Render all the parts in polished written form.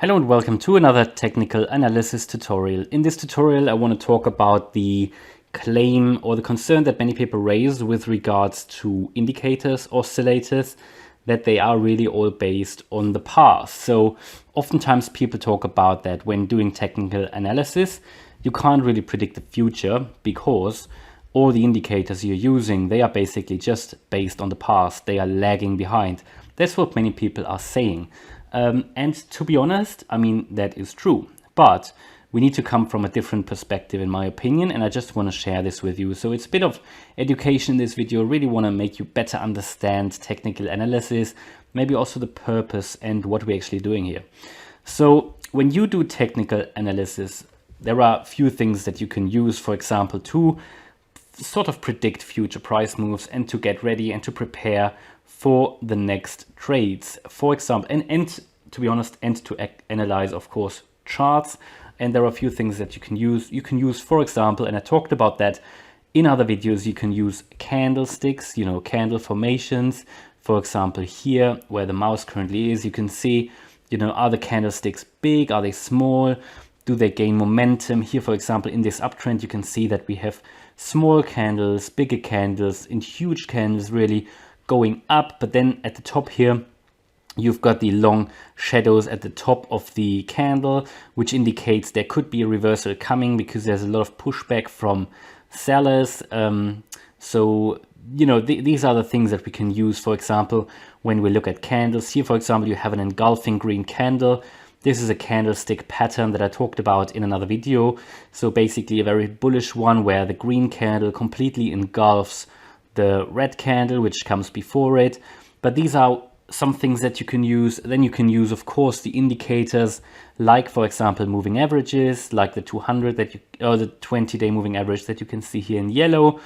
Hello and welcome to another technical analysis tutorial. In this tutorial, I want to talk about the claim or the concern that many people raise with regards to indicators, oscillators, that they are really all based on the past. So oftentimes people talk about that when doing technical analysis, you can't really predict the future because all the indicators you're using, they are basically just based on the past. They are lagging behind. That's what many people are saying. And to be honest, I mean, that is true, but we need to come from a different perspective, in my opinion, and I just want to share this with you. So it's a bit of education in this video. I really want to make you better understand technical analysis, maybe also the purpose and what we're actually doing here. So when you do technical analysis, there are a few things that you can use, for example, to sort of predict future price moves and to get ready and to prepare for the next trades, for example, and to be honest, and to analyze, of course, charts. And there are a few things that you can use. You can use, for example, and I talked about that in other videos, you can use candlesticks, candle formations. For example, here where the mouse currently is, you can see, are the candlesticks big? Are they small? Do they gain momentum? Here, for example, in this uptrend, you can see that we have small candles, bigger candles, and huge candles really going up. But then at the top here, you've got the long shadows at the top of the candle, which indicates there could be a reversal coming because there's a lot of pushback from sellers. These are the things that we can use, for example, when we look at candles. Here, for example, you have an engulfing green candle. This is a candlestick pattern that I talked about in another video. So basically a very bullish one where the green candle completely engulfs the red candle, which comes before it. But these are some things that you can use. Then you can use, of course, the indicators, like, for example, moving averages, like the 200 or the 20-day moving average that you can see here in yellow,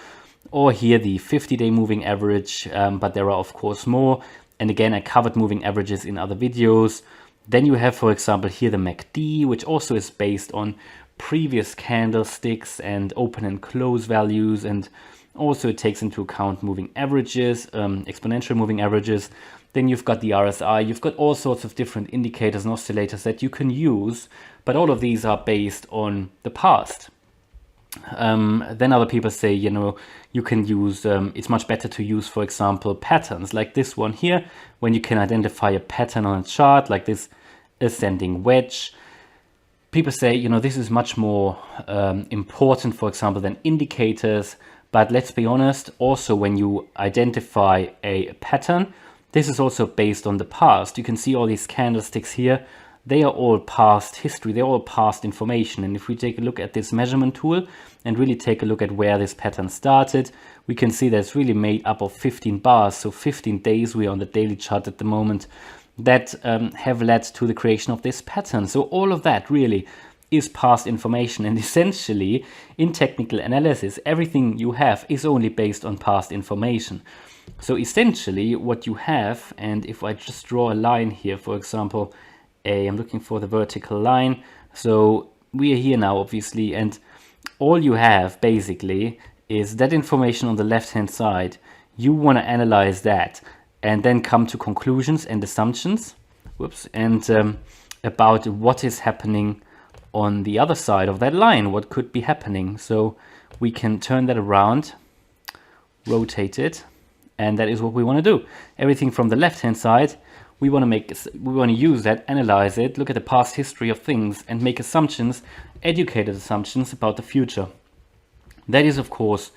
or here the 50-day moving average. But there are, of course, more. And again, I covered moving averages in other videos. Then you have, for example, here the MACD, which also is based on previous candlesticks and open and close values, and also it takes into account moving averages, exponential moving averages. Then you've got the RSI, you've got all sorts of different indicators and oscillators that you can use, but all of these are based on the past. Then other people say, you can use, it's much better to use, for example, patterns like this one here, when you can identify a pattern on a chart, like this ascending wedge. People say, this is much more important, for example, than indicators. But let's be honest, also when you identify a pattern, this is also based on the past. You can see all these candlesticks here. They are all past history. They're all past information. And if we take a look at this measurement tool and really take a look at where this pattern started, we can see that it's really made up of 15 bars. So 15 days, we are on the daily chart at the moment, that have led to the creation of this pattern. So all of that really is past information. And essentially, in technical analysis, everything you have is only based on past information. So essentially, what you have, and if I just draw a line here, for example, I'm looking for the vertical line. So we are here now, obviously, and all you have basically is that information on the left-hand side. You want to analyze that and then come to conclusions and assumptions, and about what is happening on the other side of that line, what could be happening. So we can turn that around, rotate it, and that is what we want to do. Everything from the left-hand side, we want to use that, analyze it, look at the past history of things, and make assumptions, educated assumptions about the future. That is, of course,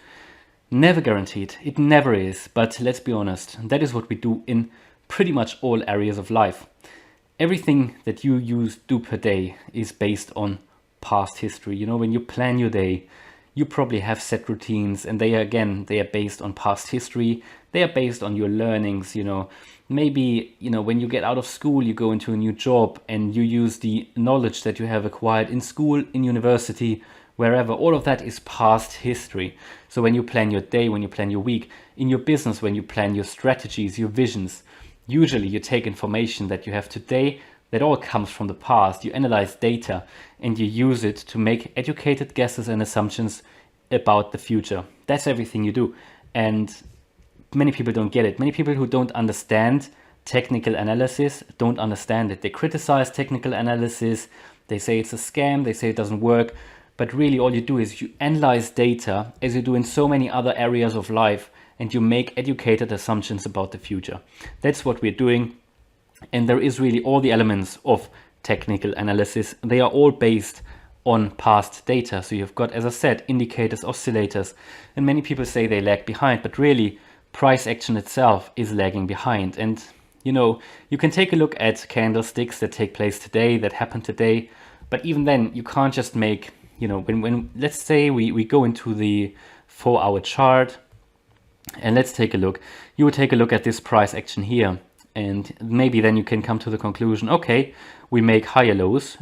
never guaranteed. It never is. But let's be honest, that is what we do in pretty much all areas of life. Everything that you do per day is based on past history. When you plan your day, you probably have set routines, and they are based on past history. They are based on your learnings. Maybe, when you get out of school, you go into a new job and you use the knowledge that you have acquired in school, in university, wherever. All of that is past history. So when you plan your day, when you plan your week, in your business, when you plan your strategies, your visions, usually you take information that you have today that all comes from the past. You analyze data and you use it to make educated guesses and assumptions about the future. That's everything you do. And many people don't get it. Many people who don't understand technical analysis don't understand it. They criticize technical analysis. They say it's a scam. They say it doesn't work. But really all you do is you analyze data as you do in so many other areas of life, and you make educated assumptions about the future. That's what we're doing. And there is really all the elements of technical analysis. They are all based on past data. So you've got, as I said, indicators, oscillators, and many people say they lag behind, but really price action itself is lagging behind. And you can take a look at candlesticks that take place today, that happen today, but even then you can't just make, when let's say we go into the 4-hour chart and let's take a look. You would take a look at this price action here, and maybe then you can come to the conclusion, okay, we make higher lows.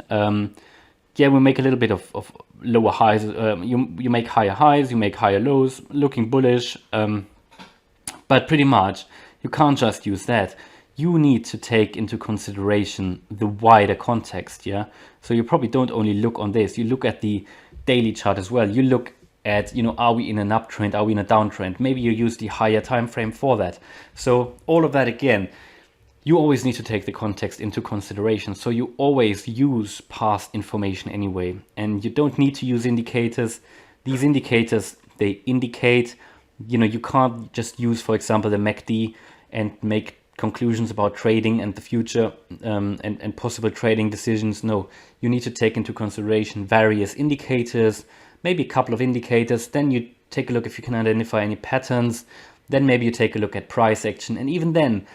Yeah, we make a little bit of lower highs. You make higher highs, you make higher lows, looking bullish. But pretty much, you can't just use that. You need to take into consideration the wider context, yeah? So you probably don't only look on this, you look at the daily chart as well. You look at, are we in an uptrend, are we in a downtrend? Maybe you use the higher time frame for that. So all of that again, you always need to take the context into consideration. So you always use past information anyway, and you don't need to use indicators. These indicators, they indicate, you can't just use, for example, the MACD and make conclusions about trading and the future and possible trading decisions. No, you need to take into consideration various indicators, maybe a couple of indicators. Then you take a look if you can identify any patterns. Then maybe you take a look at price action. And even then,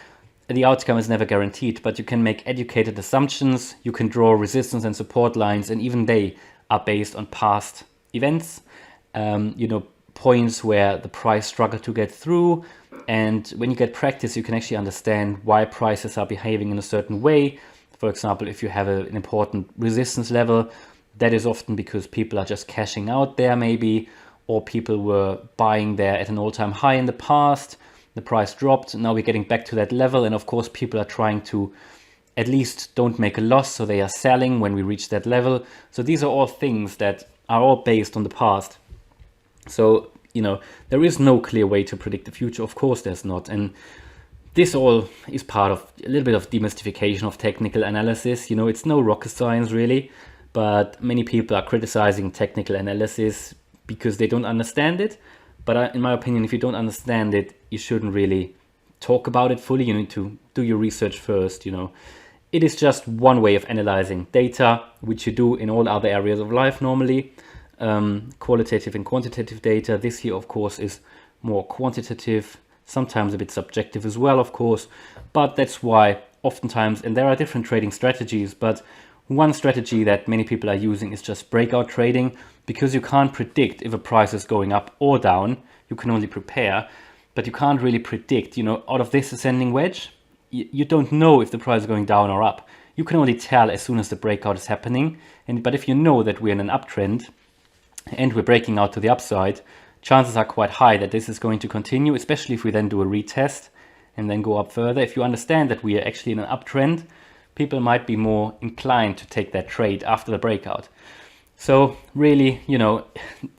the outcome is never guaranteed, but you can make educated assumptions. You can draw resistance and support lines, and even they are based on past events. Points where the price struggled to get through. And when you get practice, you can actually understand why prices are behaving in a certain way. For example, if you have an important resistance level, that is often because people are just cashing out there maybe, or people were buying there at an all-time high in the past. The price dropped. Now we're getting back to that level. And of course, people are trying to at least don't make a loss. So they are selling when we reach that level. So these are all things that are all based on the past. So, there is no clear way to predict the future. Of course, there's not. And this all is part of a little bit of demystification of technical analysis. It's no rocket science really, but many people are criticizing technical analysis because they don't understand it. But in my opinion, if you don't understand it, you shouldn't really talk about it fully. You need to do your research first. It is just one way of analyzing data, which you do in all other areas of life normally. Qualitative and quantitative data. This here, of course, is more quantitative, sometimes a bit subjective as well, of course. But that's why oftentimes, and there are different trading strategies, but one strategy that many people are using is just breakout trading, because you can't predict if a price is going up or down. You can only prepare, but you can't really predict, out of this ascending wedge, you don't know if the price is going down or up. You can only tell as soon as the breakout is happening. But if you know that we're in an uptrend and we're breaking out to the upside, chances are quite high that this is going to continue, especially if we then do a retest and then go up further. If you understand that we are actually in an uptrend, people might be more inclined to take that trade after the breakout. So really,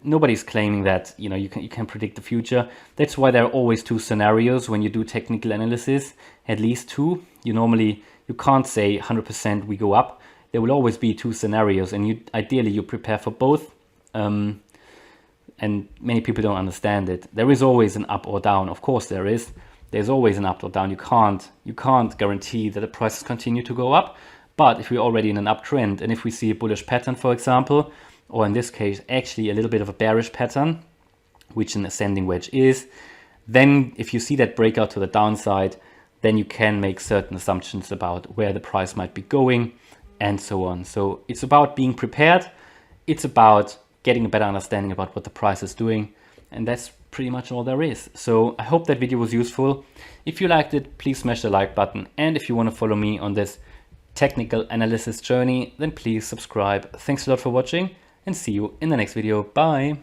nobody's claiming that, you can predict the future. That's why there are always two scenarios when you do technical analysis, at least two. You can't say 100% we go up. There will always be two scenarios, and ideally you prepare for both. And many people don't understand it. There is always an up or down. Of course there is. There's always an up or down. You can't guarantee that the prices continue to go up. But if we're already in an uptrend, and if we see a bullish pattern, for example, or in this case, actually a little bit of a bearish pattern, which an ascending wedge is, then if you see that breakout to the downside, then you can make certain assumptions about where the price might be going and so on. So it's about being prepared. It's about getting a better understanding about what the price is doing. And that's pretty much all there is. So I hope that video was useful. If you liked it, please smash the like button. And if you want to follow me on this technical analysis journey, then please subscribe. Thanks a lot for watching, and see you in the next video. Bye.